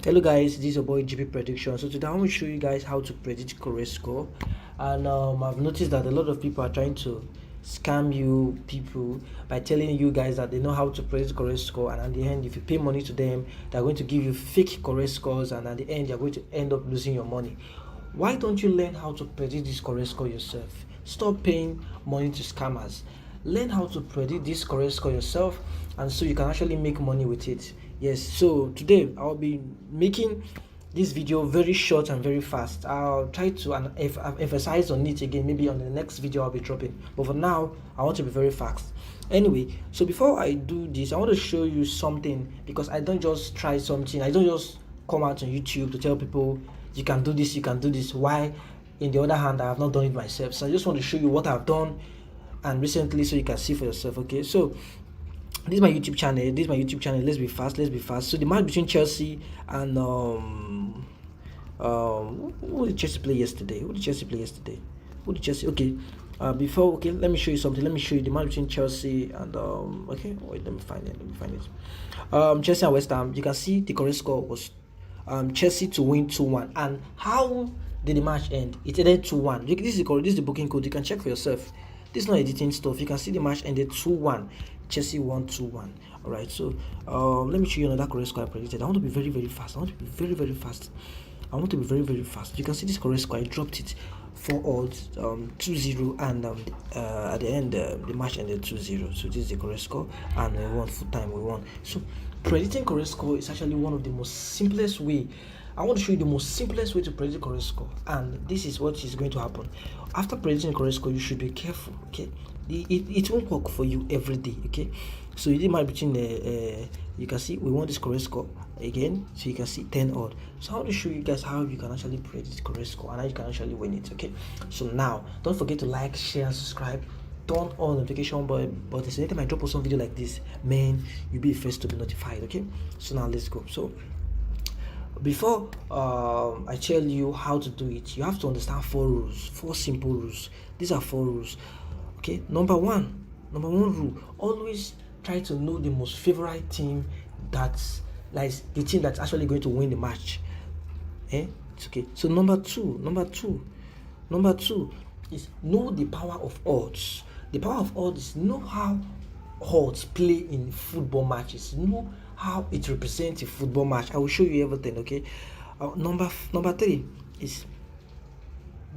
Hello guys, this is your boy GP Prediction. So today I want to show you guys how to predict correct score. And I've noticed that a lot of people are trying to scam you people by telling you guys that they know how to predict correct score, and at the end, if you pay money to them, they're going to give you fake correct scores, and at the end you're going to end up losing your money. Why don't you learn how to predict this correct score yourself? Stop paying money to scammers. Learn how to predict this correct score yourself, and so you can actually make money with it. Yes, so today I'll be making this video very short and very fast. I'll try to emphasize on it again maybe on the next video I'll be dropping, but for now I want to be very fast. Anyway, so before I do this, I want to show you something, because I don't just try something, I don't just come out on YouTube to tell people you can do this, you can do this. Why, in the other hand, I have not done it myself. So I just want to show you what I've done and recently, so you can see for yourself. Okay, so this is my YouTube channel. Let's be fast. So the match between Chelsea and who did Chelsea play yesterday? Okay. Before, okay, let me show you something. Let me show you the match between Chelsea and okay, wait, let me find it. Chelsea and West Ham. You can see the correct score was Chelsea to win 2-1. And how did the match end? It ended 2-1. This is the booking code. You can check for yourself. This is not editing stuff. You can see the match ended 2-1. Chelsea won 2-1. Alright, so let me show you another correct score I predicted. I want to be very fast. You can see this correct score. I dropped it 4 odds, 2-0, and at the end the match ended 2-0. So this is the correct score, and we won full time. We won. So predicting correct score is actually one of the most simplest way. I want to show you the most simplest way to predict correct score, and this is what is going to happen. After predicting correct score, you should be careful. Okay, it won't work for you every day. Okay, so you did match between you can see we want this correct score again, so you can see 10 odd. So I want to show you guys how you can actually predict correct score and how you can actually win it. Okay, so now don't forget to like, share, and subscribe. Turn on notification button, so anytime I drop some video like this, man, you'll be the first to be notified. Okay, so now let's go. So before I tell you how to do it, you have to understand 4 simple rules. These are 4 rules. Okay, number one rule: always try to know the most favorite team, that's like the team that's actually going to win the match. It's okay. So number two is know the power of odds. The power of odds is know how odds play in football matches. Know how it represents a football match. I will show you everything. Okay. Number 3 is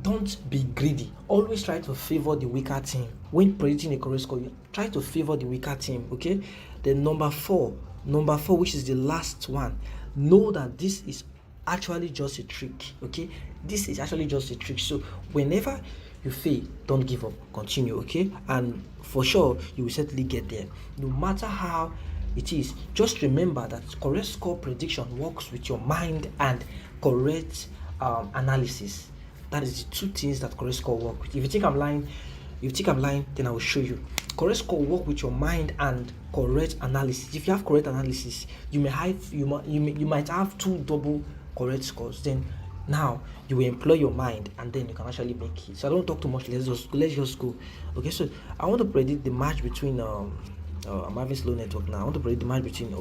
don't be greedy. Always try to favor the weaker team when predicting a correct score. Try to favor the weaker team. Okay. Then number four, which is the last one, know that this is actually just a trick. Okay, this is actually just a trick. So whenever you fail, don't give up, continue. Okay, and for sure you will certainly get there, no matter how it is. Just remember that correct score prediction works with your mind and correct analysis. That is the 2 things that correct score work with. If you think I'm lying, then I will show you. Correct score work with your mind and correct analysis. If you have correct analysis, you might have 2 double correct scores. Then now you will employ your mind, and then you can actually make it. So I don't talk too much. Let's just go. Okay, so I want to predict the match between I'm having slow network now. I want to predict the match between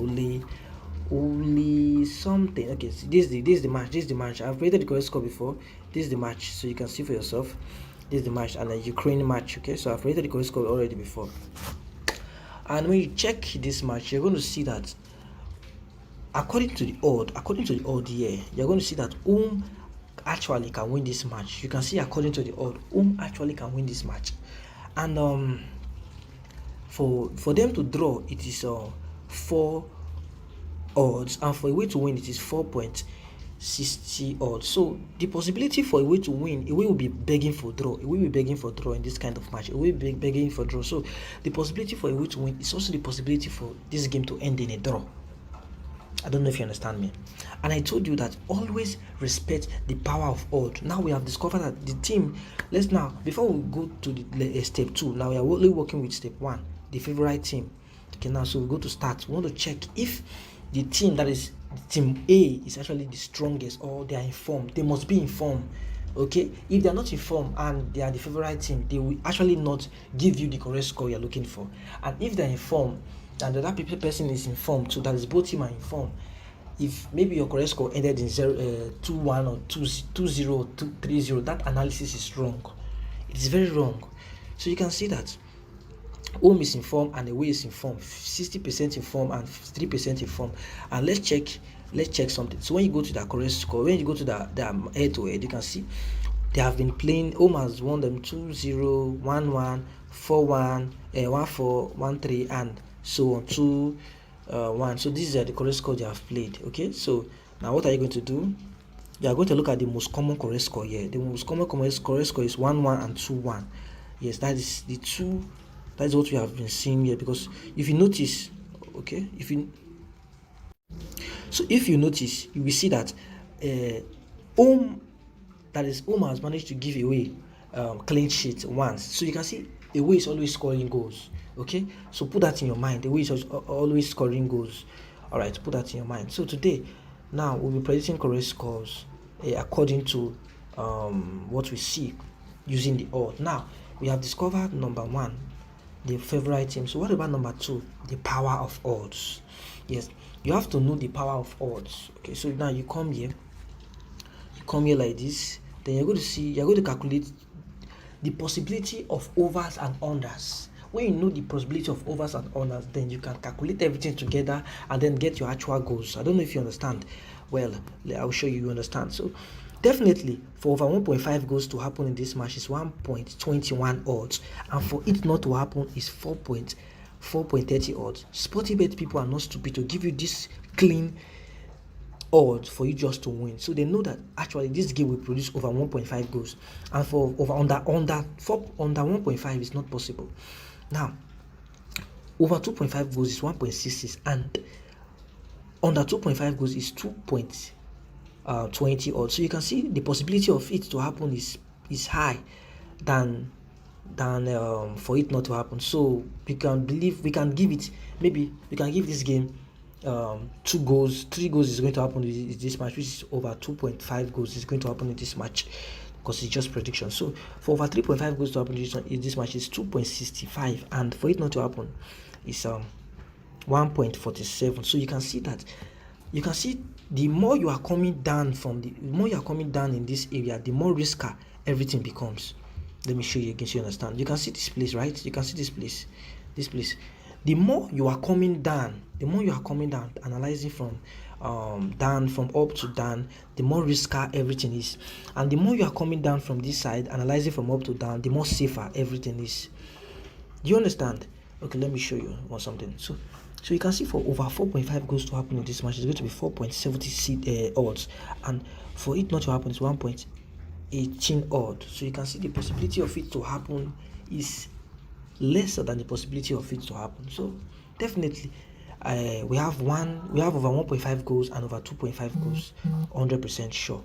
only something. Okay, so this is the match. I've predicted the correct score before. This is the match, so you can see for yourself. This is the match, and a Ukraine match. Okay, so I've predicted the correct score already before. And when you check this match, you're going to see that according to the odd here, you're going to see that actually can win this match. You can see according to the odd, actually can win this match. And for them to draw, it is 4 odds, and for a way to win, it is 4.60 odds. So the possibility for a way to win, a way will be begging for draw. In this kind of match. A way be begging for draw. So the possibility for a way to win is also the possibility for this game to end in a draw. I don't know if you understand me. And I told you that always respect the power of odds. Now we have discovered that the team. Before we go to the step 2, now we are only working with step 1, the favorite team. Okay, now so we go to start. We want to check if the team, that is team A, is actually the strongest, or they are informed. They must be informed. Okay, if they are not informed and they are the favorite team, they will actually not give you the correct score you're looking for. And if they are informed and the other person is informed too, that is both team are informed, if maybe your correct score ended in 2-1 or 2-0 or 2-3-0, that analysis is wrong. It is very wrong. So you can see that home is in form and away is in form, 60% in form and 3% in form. And let's check something. So when you go to the correct score, when you go to the head to head, you can see they have been playing. Home has won them 2-0, 1-1, 4-1, 1-4, 1-3, and so on, 2-1. So these are the correct score they have played. Okay, so now what are you going to do? You are going to look at the most common correct score here. The most common correct score is 1-1 and 2-1. Yes, that is the two. That is what we have been seeing here. Because if you notice, okay, if you notice, you will see that home has managed to give away clean sheet once. So you can see away is always scoring goals. Okay, so put that in your mind. Away is always scoring goals. All right, put that in your mind. So today, now we'll be predicting correct scores according to what we see using the odd. Now we have discovered number one, the favorite team. So what about number two, the power of odds? Yes, you have to know the power of odds. Okay, so now you come here like this. Then you're going to calculate the possibility of overs and unders. When you know the possibility of overs and unders, then you can calculate everything together and then get your actual goals. I don't know if you understand. Well, I'll show you understand. So definitely for over 1.5 goals to happen in this match is 1.21 odds, and for it not to happen is 4.30 odds. Sportybet people are not stupid to give you this clean odds for you just to win. So they know that actually this game will produce over 1.5 goals, and for over under 1.5 is not possible. Now over 2.5 goals is 1.66, and under 2.5 goals is 2.20 odds. So you can see the possibility of it to happen is high than for it not to happen. So we can give this game 2 goals, 3 goals is going to happen in this match, which is over 2.5 goals is going to happen in this match, because it's just prediction. So for over 3.5 goals to happen in this match is 2.65, and for it not to happen is 1.47. So you can see the more you are coming down in this area, the more risky everything becomes. Let me show you again so you understand. You can see this place, right? You can see this place. The more you are coming down, analyzing from down, from up to down, the more risky everything is. And the more you are coming down from this side, analyzing from up to down, the more safer everything is. Do you understand? Okay, let me show you something. So you can see for over 4.5 goals to happen in this match, it's going to be 4.70 odds, and for it not to happen is 1.18 odds. So you can see the possibility of it to happen is lesser than the possibility of it to happen. So definitely we have over 1.5 goals and over 2.5 goals, 100% sure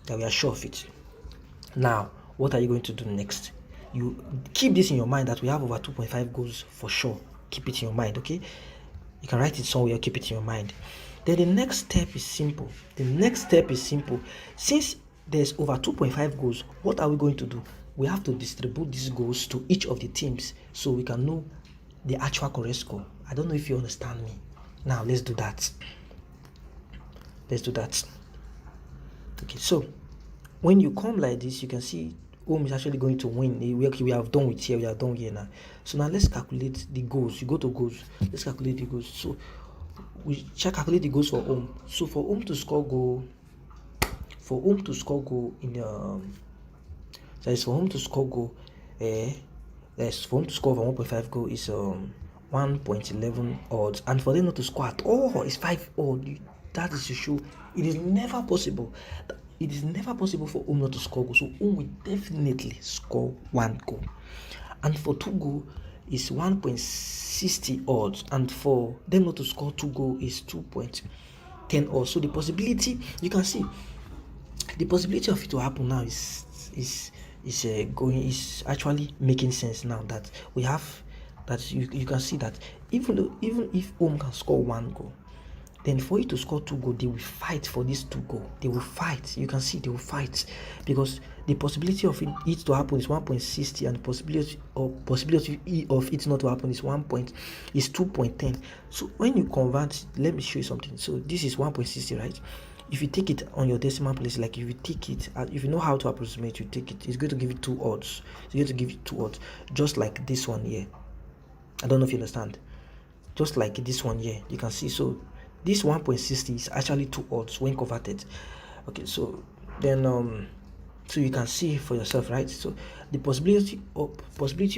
that we are sure of it. Now what are you going to do next? You keep this in your mind that we have over 2.5 goals for sure. Keep it in your mind. Okay, you can write it somewhere, keep it in your mind. Then the next step is simple. Since there's over 2.5 goals, what are we going to do? We have to distribute these goals to each of the teams so we can know the actual correct score. I don't know if you understand me. Now let's do that. Okay, so when you come like this, you can see home is actually going to win. We have done with here. We are done here now. So now let's calculate the goals. You go to goals. Let's calculate the goals. So we calculate the goals for home. So for home to score goal in for home to score over 1.5 goal is 1.11 odds, and for them not to score at all is 5 odds. That is to show it is never possible. It is never possible for home not to score goal. So home will definitely score 1 goal, and for 2 goal is 1.60 odds, and for them not to score 2 goal is 2.10 odds. So the possibility, you can see the possibility of it to happen now is actually making sense now that we have that. You can see that even if home can score 1 goal, then for you to score 2 goals, they will fight for this 2 goals. They will fight. You can see they will fight, because the possibility of it to happen is 1.60, and the possibility of it not to happen is 2.10. So when you convert, let me show you something. So this is 1.60, right? If you take it on your decimal place, like if you take it, if you know how to approximate, you take it, it's going to give you 2 odds. It's going to give you 2 odds, just like this one here. I don't know if you understand. Just like this one here, you can see. So this 1.60 is actually 2 odds when converted. Okay, so then so you can see for yourself, right? So the possibility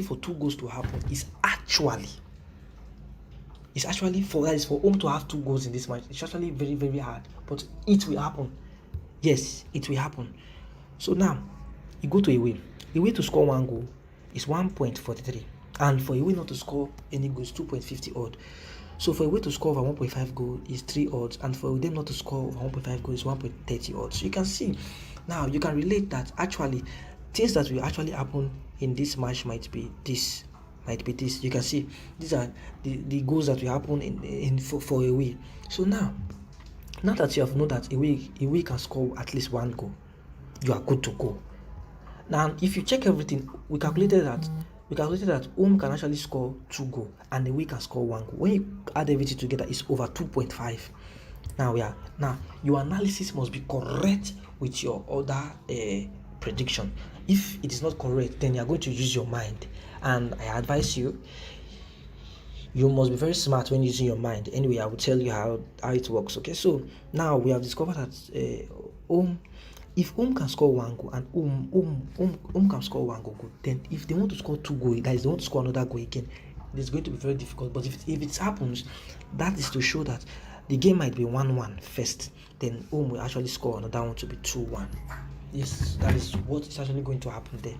for 2 goals to happen is actually for home to have 2 goals in this match. It's actually very, very hard, but it will happen. Yes, it will happen. So now you go to away to score 1 goal is 1.43, and for away not to score any goals, 2.50 odd. So for a way to score over 1.5 goal is 3 odds, and for them not to score over 1.5 goal is 1.30 odds. So you can see now, you can relate that actually things that will actually happen in this match might be this. You can see these are the goals that will happen in for away. So now that you have known that away can score at least 1 goal, you are good to go. Now if you check everything, we calculated that home can actually score 2 goals and away can score 1 goal. When you add everything together, it's over 2.5. Now your analysis must be correct with your other prediction. If it is not correct, then you are going to use your mind, and I advise you must be very smart when using your mind. Anyway, I will tell you how it works. Okay, so now we have discovered that if home can score 1 goal and home can score 1 goal, then if they want to score 2 goals, that is, they want to score another goal again, it's going to be very difficult. But if it happens, that is to show that the game might be 1-1 first, then home will actually score another one to be 2-1. Yes, that is what is actually going to happen there.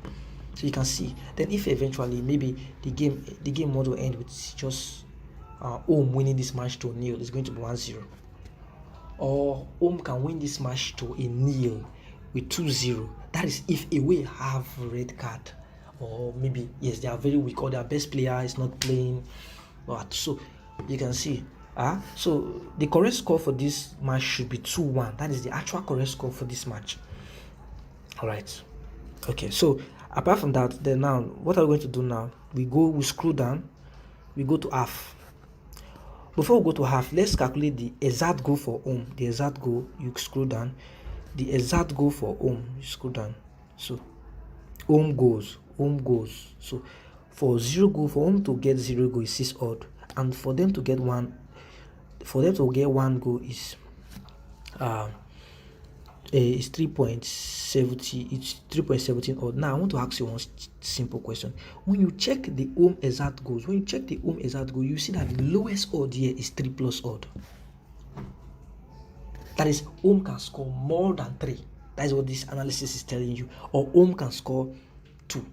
So you can see, then if eventually maybe the game mode will end with just home winning this match to 0, it's going to be 1-0, or home can win this match to 0 with 2-0. That is if away have red card, or maybe yes, they are very weak, or their best player is not playing. But so you can see so the correct score for this match should be 2-1. That is the actual correct score for this match. All right. Okay, so apart from that, then now what are we going to do now? We scroll down, we go to half. Before we go to half, let's calculate the exact goal for home. The exact goal, you scroll down. The exact goal for home, you scroll down. So home goals. So for 0 goal, for home to get 0 goal is 6 odd, and for them to get 1 goal is 3.70. It's 3.17 odd. Now I want to ask you one simple question. When you check the home exact goals, you see that the lowest odd here is 3+ odd. That is, home can score more than 3. That is what this analysis is telling you. Or home can score 2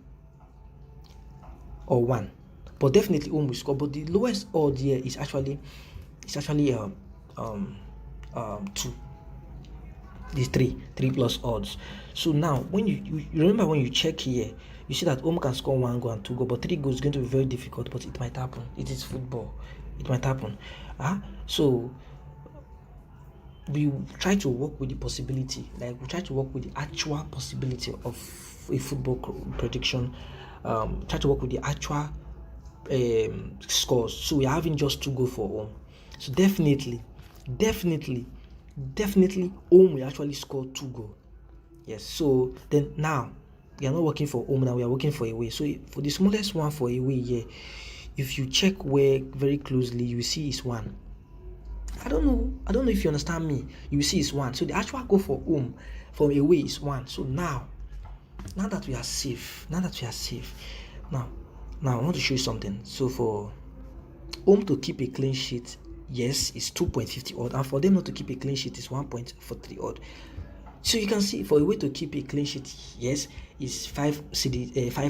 or 1, but definitely home will score. But the lowest odd here is actually 2. These 3+ odds. So now when you remember, when you check here, you see that home can score 1 goal and 2 goals, but 3 goals is going to be very difficult, but it might happen. It is football. It might happen. So we try to work with the possibility, like we try to work with the actual possibility of a football prediction. Try to work with the actual scores. So we're having just 2 goals for home. So definitely home will actually score 2 goals. Yes. So then now we are not working for home, now we are working for away. So for the smallest one for away here, if you check where very closely, you see it's 1. I don't know if you understand me. You see it's 1. So the actual goal for home from away is 1. So now that we are safe, now I want to show you something. So for home to keep a clean sheet, yes, it's 2.50 odd, and for them not to keep a clean sheet is 1.43 odd. So you can see, for a way to keep a clean sheet, yes, is 5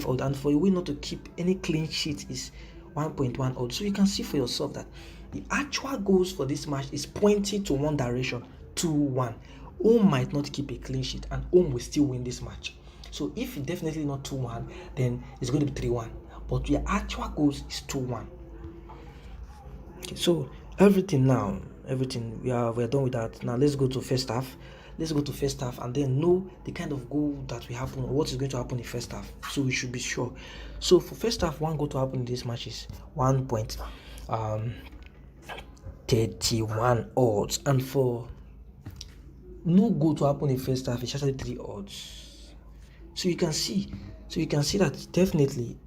odd, and for a way not to keep any clean sheet is 1.1 odd. So you can see for yourself that the actual goals for this match is pointing to one direction, 2-1. Home might not keep a clean sheet, and home will still win this match. So if it's definitely not 2-1, then it's going to be 3-1. But the actual goals is 2-1. Okay, so everything now, everything. We are done with that. Now let's go to first half. Let's go to first half and then know the kind of goal that will happen or what is going to happen in first half. So we should be sure. So for first half, one goal to happen in this match is 1.31 odds, and for no goal to happen in first half, it's actually 3 odds. So you can see that definitely,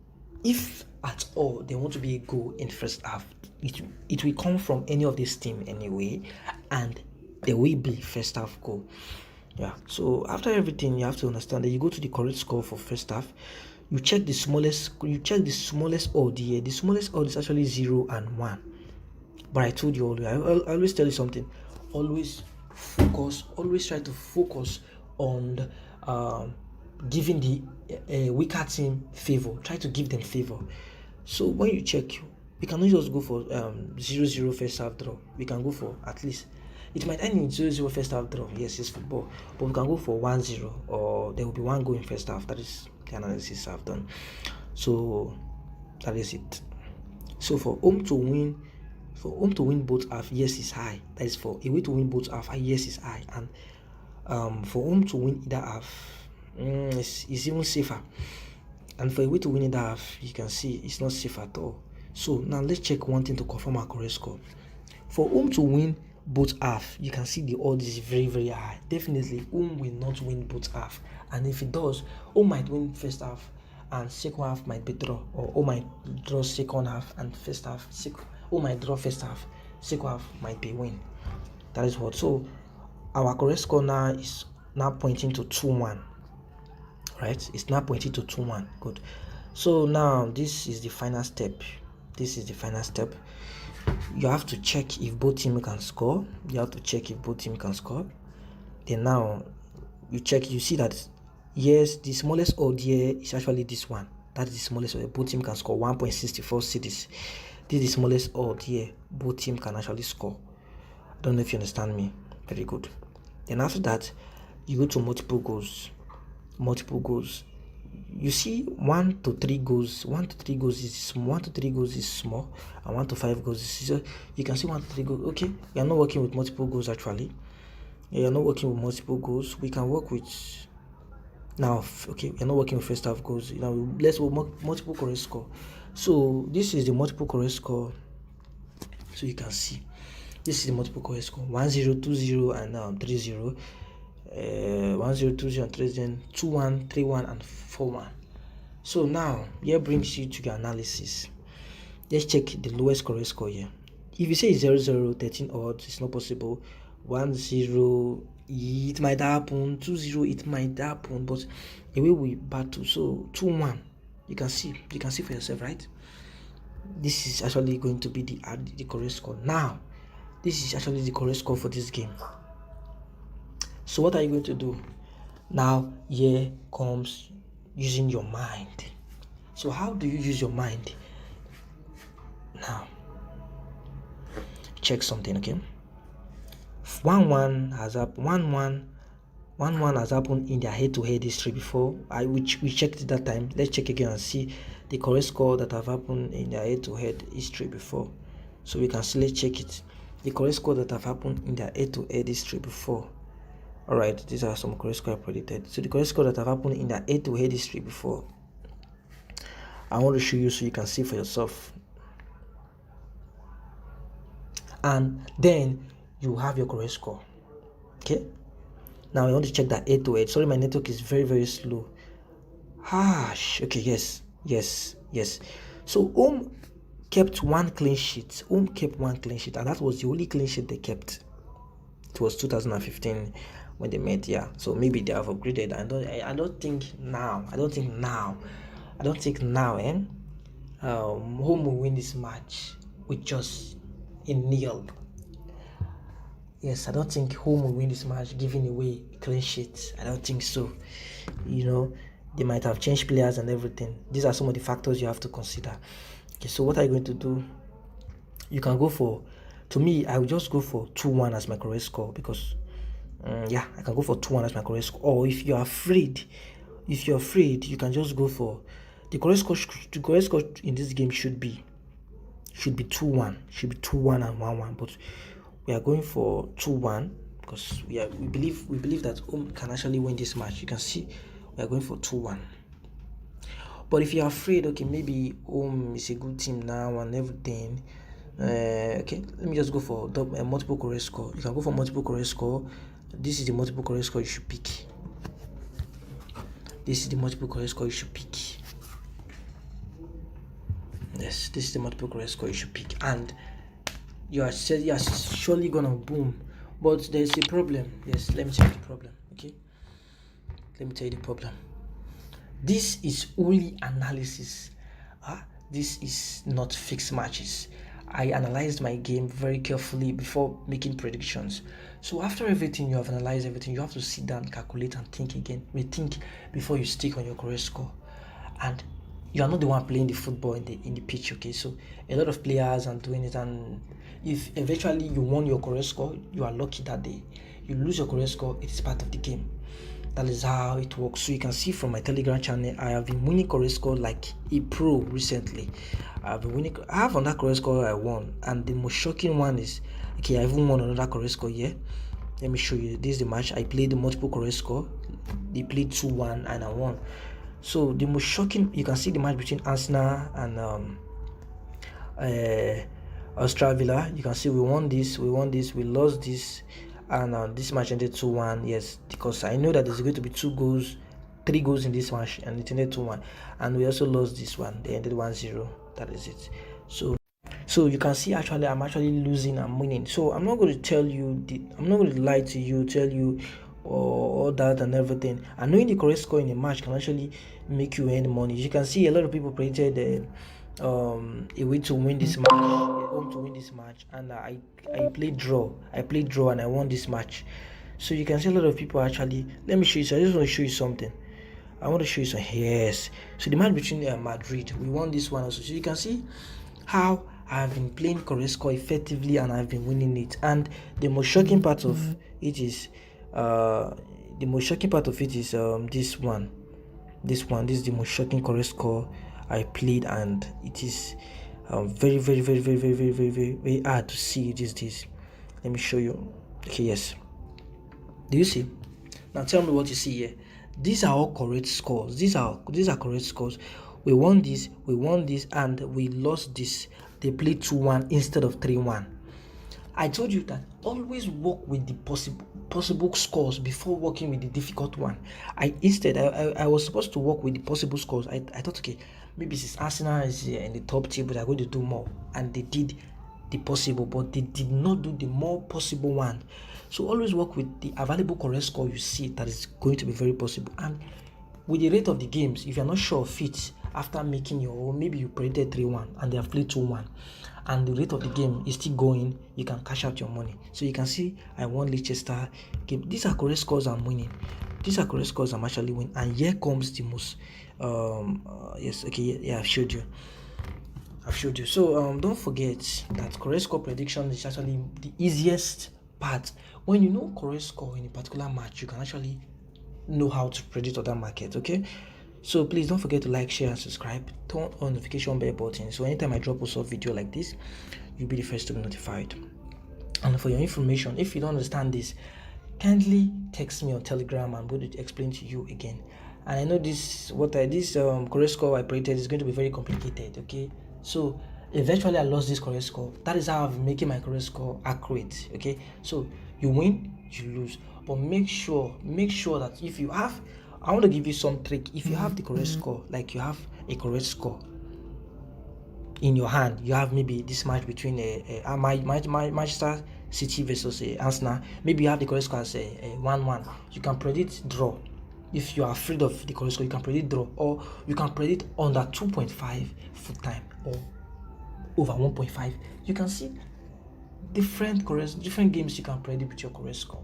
if at all there want to be a goal in first half, it will come from any of this team anyway, and there will be first half goal. Yeah. So after everything, you have to understand that you go to the correct score for first half. You check the smallest odd here. The smallest odd is actually 0 and 1. But I told you always, I always tell you something. Always try to focus on giving the weaker team favor. Try to give them favor. So when you check, we cannot just go for 0-0 first half draw. We can go for at least, it might end in 0-0 first half draw. Yes, it's football. But we can go for 1-0, or there will be one goal in first half. That is the analysis I've done. So that is it. So for home to win both half, yes, is high. That is for away to win both half, yes, is high. And for home to win either half, it's even safer. And for away to win either half, you can see it's not safe at all. So now let's check one thing to confirm our correct score. For home to win both half, you can see the odds is very, very high. Definitely home will not win both half, and if it does, home might win first half and second half might be draw, or home might draw second half and first half. Home might draw first half, second half might be win. That is what. So our correct score now is now pointing to 2-1. Right? It's now pointing to 2-1. Good. So now this is the final step. You have to check if both teams can score. Then now you check, you see that yes, the smallest odd here is actually this one. That is the smallest odd. Both teams can score 1.64 cities. This is the smallest odd here. Both teams can actually score. I don't know if you understand me. Very good. Then after that, you go to multiple goals. You see 1 to 3 goals. 1 to 3 goals is small, and 1 to 5 goals is so you can see 1 to 3 goals. Okay, you are not working with multiple goals actually. You are not working with multiple goals. We can work with now. Okay, we are not working with first half goals. Now let's work multiple correct score. So this is the multiple correct score. So you can see this is the multiple correct score: 1-0, 2-0, and 3-0. 1-0, 2-0, and 3-0, 2-1, 3-1, and 4-1. So now here brings you to the analysis. Let's check the lowest correct score here. If you say 0-0, 13 odds, it's not possible. 1-0, it might happen. 2-0, it might happen, but away we battle. So 2-1, you can see for yourself, right? This is actually going to be the correct score. Now this is actually the correct score for this game. So what are you going to do? Now here comes using your mind. So how do you use your mind? Now check something, okay? 1-1 has happened. 1-1 has happened in their head-to-head history before. We checked it that time. Let's check again and see the correct score that have happened in their head-to-head history before. So we can still check it. The correct score that have happened in their head-to-head history before. Alright, these are some correct score I predicted. So the correct score that have happened in their head-to-head history before, I want to show you so you can see for yourself. And then you have your correct score. Okay? Now I want to check that head-to-head. Sorry, my network is very, very slow. Okay, yes. So home kept one clean sheet. And that was the only clean sheet they kept. It was 2015 when they met. Yeah, so maybe they have upgraded. I don't think now. Home will win this match with just a nil. Yes, I don't think home will win this match giving away clean sheets. I don't think so. They might have changed players and everything. These are some of the factors you have to consider. Okay, so what are you going to do? You can go for, to me, I will just go for 2-1 as my correct score, because I can go for 2-1 as my correct score. Or if you're afraid, you can just go for the correct score. The correct score in this game should be 2-1, and 1-1. But we are going for 2-1 because we believe that home can actually win this match. You can see we are going for 2-1. But if you're afraid, okay, maybe home is a good team now and everything, okay, let me just go for multiple correct score. You can go for multiple correct score. This is the multiple correct score you should pick. This is the multiple correct score you should pick. Yes, this is the multiple correct score you should pick, and you are surely gonna boom. But there's a problem. Yes, let me tell you the problem. Okay, let me tell you the problem. This is only analysis. This is not fixed matches. I analyzed my game very carefully before making predictions. So after everything, you have analyzed everything, you have to sit down, calculate, and think again. Rethink before you stick on your correct score. And you are not the one playing the football in the pitch, okay? So a lot of players are doing it, and if eventually you won your correct score, you are lucky that day. You lose your correct score, it is part of the game. That is how it works. So you can see from my Telegram channel, I have been winning correct score like a pro recently. I have on that correct score I won, and the most shocking one is, okay, I even won another correct score here. Let me show you. This is the match. I played the multiple correct score. They played 2-1 and I won. So the most shocking, you can see the match between Arsenal and Aston Villa. You can see we won this, we lost this, and this match ended 2-1. Yes, because I know that there's going to be 3 goals in this match, and it ended 2-1. And we also lost this one. They ended 1-0. That is it. So you can see actually I'm actually losing, I'm winning. So I'm not going to tell you, I'm not going to lie to you, tell you all that and everything. And knowing the correct score in a match can actually make you earn money. You can see a lot of people predicted a way to win this match, home to win this match, and I played draw. And I won this match. So you can see a lot of people actually. Let me show you. So I just want to show you something. I want to show you some. Yes. So the match between Madrid, we won this one also. So you can see how I've been playing correct score effectively and I've been winning it. And the most shocking part of it is this one. This is the most shocking correct score I played, and it is very, very, very, very, very, very, very, very, very hard to see this. Let me show you. Okay, yes. Do you see? Now tell me what you see here. These are all correct scores. These are correct scores. We won this, and we lost this. They played 2-1 instead of 3-1. I told you that always work with the possible scores before working with the difficult one. I was supposed to work with the possible scores. I thought, okay, maybe since Arsenal is in the top table, they're going to do more, and they did the possible, but they did not do the more possible one. So always work with the available correct score you see that is going to be very possible. And with the rate of the games, if you're not sure of it after making your own, maybe you predicted 3-1 and they have played 2-1, and the rate of the game is still going, you can cash out your money. So you can see I won Leicester game. These are correct scores I'm winning. These are correct scores I'm actually winning. And here comes the most yes, okay, yeah, I've showed you. So don't forget that correct score prediction is actually the easiest part. When you know correct score in a particular match, you can actually know how to predict other markets. Okay, so please don't forget to like, share, and subscribe. Turn on notification bell button, so anytime I drop a short video like this, you'll be the first to be notified. And for your information, if you don't understand this, kindly text me on Telegram. I'm going to explain to you again. And I know this correct score I predicted is going to be very complicated. Okay, so eventually I lost this correct score. That is how I've been making my correct score accurate. Okay, so you win, you lose, but make sure that if you have, I want to give you some trick. If you have the correct score, like you have a correct score in your hand, you have maybe this match between Manchester City versus Arsenal. Maybe you have the correct score as a 1-1. You can predict draw. If you are afraid of the correct score, you can predict draw, or you can predict under 2.5 full time or over 1.5. You can see different games you can predict with your correct score.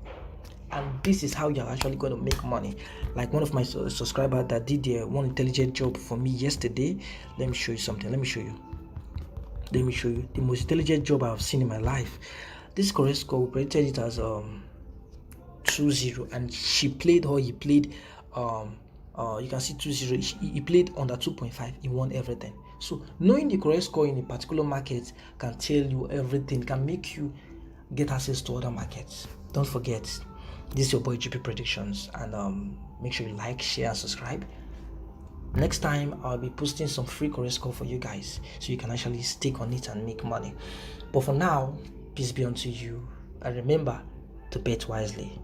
And this is how you're actually going to make money. Like one of my subscribers that did one intelligent job for me yesterday. Let me show you something. Let me show you the most intelligent job I've seen in my life. This correct score, we predicted it as 2-0, and he played, you can see 2-0. He played under 2.5. He won everything. So knowing the correct score in a particular market can tell you everything, can make you get access to other markets. Don't forget, this is your boy GP Predictions, and make sure you like, share, and subscribe. Next time I'll be posting some free Chorus score for you guys so you can actually stick on it and make money. But for now, peace be unto you, and remember to bet wisely.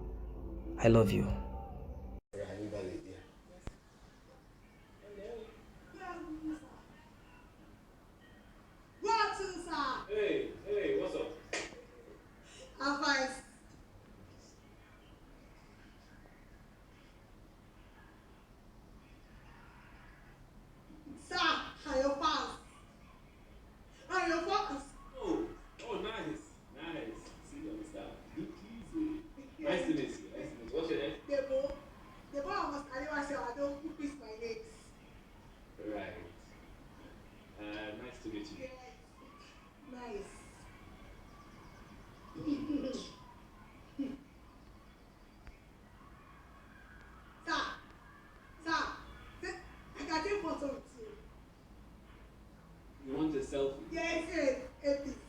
I love you. Hey, what's up? I'm fine. Sir, how your fast? How your fast? Oh, nice. See you on the style. Nice to meet you. What's your name? Debo, I must carry myself. I don't kiss my legs. Right. Nice to meet you. Yes. Nice. Sir, I got take photo with you. You want a selfie? Yes, please.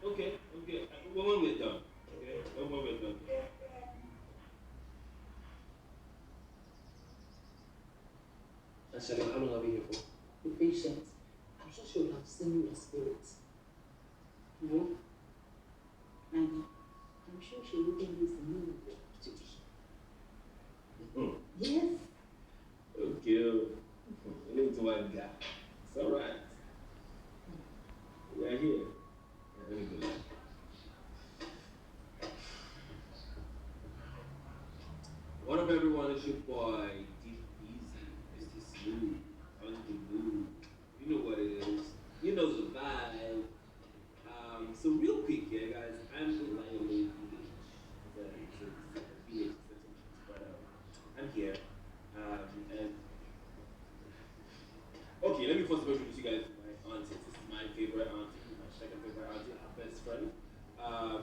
Okay. When we're done. Okay, when we're done. Actually, how long are we here for? Be patient. I'm sure she will have seen your spirit. No? And I'm sure she will think this new opportunity. Yes. Okay. I need to one guy. It's alright. We are here. Let me go. What up, everyone? It's your boy, Deep Easy. Mr. Smooth. On the move. You know what it is. You know the vibe. So real quick, yeah, guys. I'm in Miami Village. It's a village, but I'm here. And okay, let me first of all introduce you guys to my auntie. This is my favorite auntie, my second favorite auntie, our best friend.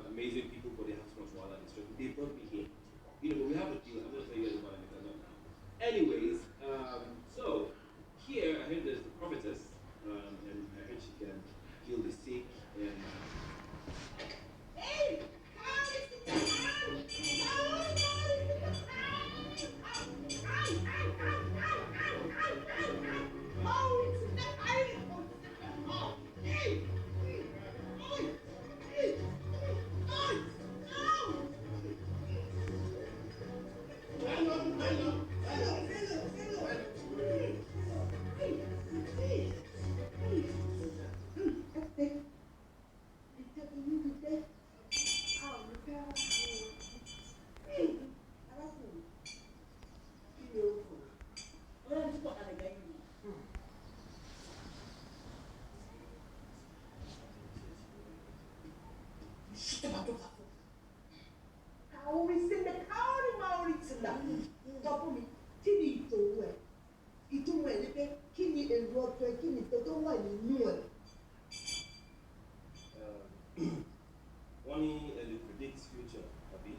Amazing people, but they have so much wahala and struggle. They brought me here. You know, but we have a deal. I'm gonna tell you guys about it later. Anyways, so here I heard there's the prophetess, and I heard she can heal the sick and. Hey! Money predicts future, Abi.